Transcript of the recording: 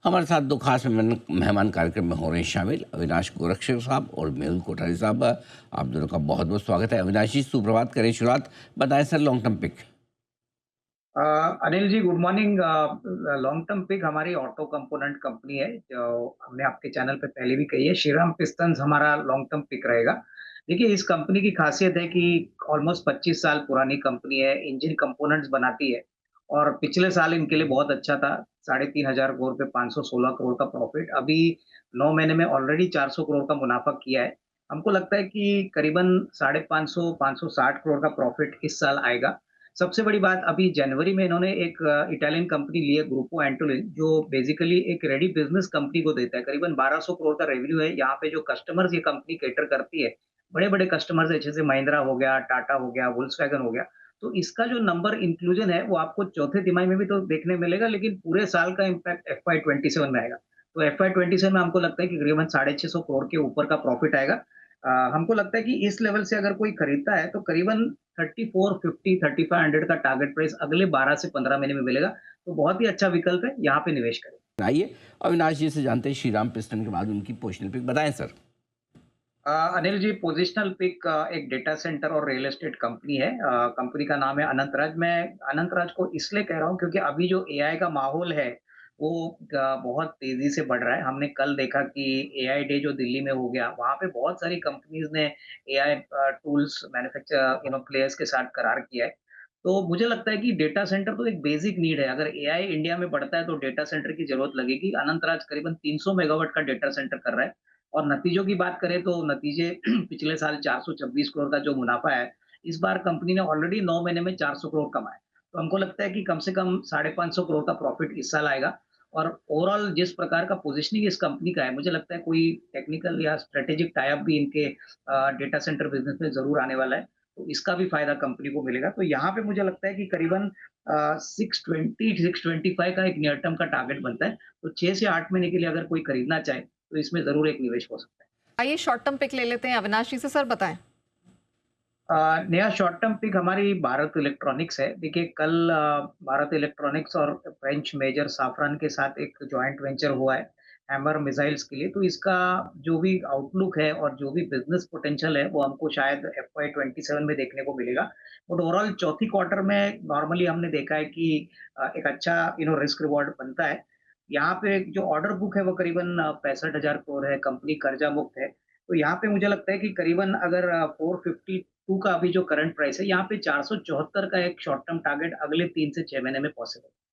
हमारे साथ दो खास मेहमान कार्यक्रम में हो रहे हैं शामिल, अविनाश गोरक्षक साहब और मेहुल कोठारी साहब। आप दोनों का बहुत बहुत स्वागत है। अविनाश जी, सुप्रभात, करें शुरुआत। बताएं sir, long term pick. Anil ji, good morning. Long term pick हमारी ऑटो कंपोनेंट कंपनी है, जो हमने आपके चैनल पे पहले भी कही है। श्रीराम पिस्टन्स हमारा लॉन्ग टर्म पिक रहेगा। देखिए, इस कंपनी की खासियत है कि ऑलमोस्ट 25 साल पुरानी कंपनी है, इंजन कंपोनेंट्स बनाती है और पिछले साल इनके लिए बहुत अच्छा था। 3,500 करोड़ पे 516 करोड़ का प्रॉफिट। अभी 9 महीने में ऑलरेडी 400 करोड़ का मुनाफा किया है। हमको लगता है कि करीबन 550 560 करोड़ का प्रॉफिट इस साल आएगा। सबसे बड़ी बात, अभी जनवरी में इन्होंने एक इटालियन कंपनी ली है, ग्रुपो एंटोलिन, जो बेसिकली एक रेडी बिजनेस कंपनी को देता है। करीबन 1200 करोड़ का रेवेन्यू है। यहाँ पे जो कस्टमर्स ये कंपनी कैटर करती है, बड़े-बड़े कस्टमर्स है, जैसे महिंद्रा हो गया, टाटा हो गया, वोल्क्सवैगन हो गया। तो इसका जो नंबर इंक्लूजन है, वो आपको चौथे तिमाही में भी तो देखने मिलेगा, लेकिन पूरे साल का इम्पैक्ट एफवाई 27 में आएगा। तो एफवाई 27 में हमको लगता है कि करीबन 650 करोड़ के ऊपर का प्रॉफिट आएगा। हमको लगता है कि इस लेवल से अगर कोई खरीदता है तो करीबन 3450 3500 का टारगेट प्राइस अगले 12 से 15 महीने में मिलेगा। तो बहुत ही अच्छा विकल्प है, यहाँ पे निवेश करें। आइए अविनाश जी से जानते हैं श्रीराम पिस्टन के बाद उनकी पोजिशनल पिक बताएं sir. Anil ji, positional pick एक डेटा सेंटर और रियल एस्टेट कंपनी है। कंपनी का नाम है अनंतराज। मैं अनंतराज को इसलिए कह रहा हूँ क्योंकि अभी जो एआई का माहौल है, वो बहुत तेजी से बढ़ रहा है। हमने कल देखा कि एआई डे जो दिल्ली में हो गया, वहाँ पे बहुत सारी कंपनीज ने एआई टूल्स मैन्युफैक्चर प्लेयर्स के साथ करार किया है। तो मुझे लगता है कि डेटा सेंटर तो एक बेसिक नीड है। अगर एआई इंडिया में बढ़ता है तो डेटा सेंटर की जरूरत लगेगी। अनंतराज करीबन 300 मेगावाट का डेटा सेंटर कर रहा है। और नतीजों की बात करें तो नतीजे पिछले साल 426 करोड़ का जो मुनाफा है, इस बार कंपनी ने ऑलरेडी 9 महीने में 400 करोड़ कमाए। तो हमको लगता है कि कम से कम 550 करोड़ का प्रॉफिट इस साल आएगा। और ओवरऑल जिस प्रकार का पोजीशनिंग इस कंपनी का है, मुझे लगता है कोई टेक्निकल या स्ट्रेटेजिक टाई अप भी इनके डेटा सेंटर बिज़नेस में ज़रूर आने वाला है। तो इसका भी फ़ायदा कंपनी को मिलेगा। तो यहाँ पे मुझे लगता है कि करीबन 620 625 का एक नियर टर्म का टारगेट बनता है। तो 6 से 8 महीने के लिए अगर कोई खरीदना चाहे, तो इसमें ज़रूर एक निवेश हो सकता है। आइए शॉर्ट टर्म पिक ले लेते हैं अविनाश जी से। सर बताएं। नया शॉर्ट टर्म पिक हमारी भारत इलेक्ट्रॉनिक्स है। देखिए, कल भारत इलेक्ट्रॉनिक्स और फ्रेंच मेजर सैफ्रन के साथ एक जॉइंट वेंचर हुआ है, हैमर मिसाइल्स के लिए। तो इसका जो भी आउटलुक है और जो भी बिज़नेस पोटेंशियल है, वो हमको शायद एफवाई 27 में देखने को मिलेगा। बट ओवरऑल चौथी क्वार्टर में नॉर्मली हमने देखा है कि एक अच्छा रिस्क रिवॉर्ड बनता है। यहाँ पे जो ऑर्डर बुक है, वो करीबन 65,000 करोड़ है, कंपनी कर्जा मुक्त है। तो यहाँ पे मुझे लगता है कि करीबन अगर 452 का अभी जो करंट प्राइस है, यहाँ पे 474 का एक शॉर्ट टर्म टारगेट अगले 3 से 6 महीने में पॉसिबल है।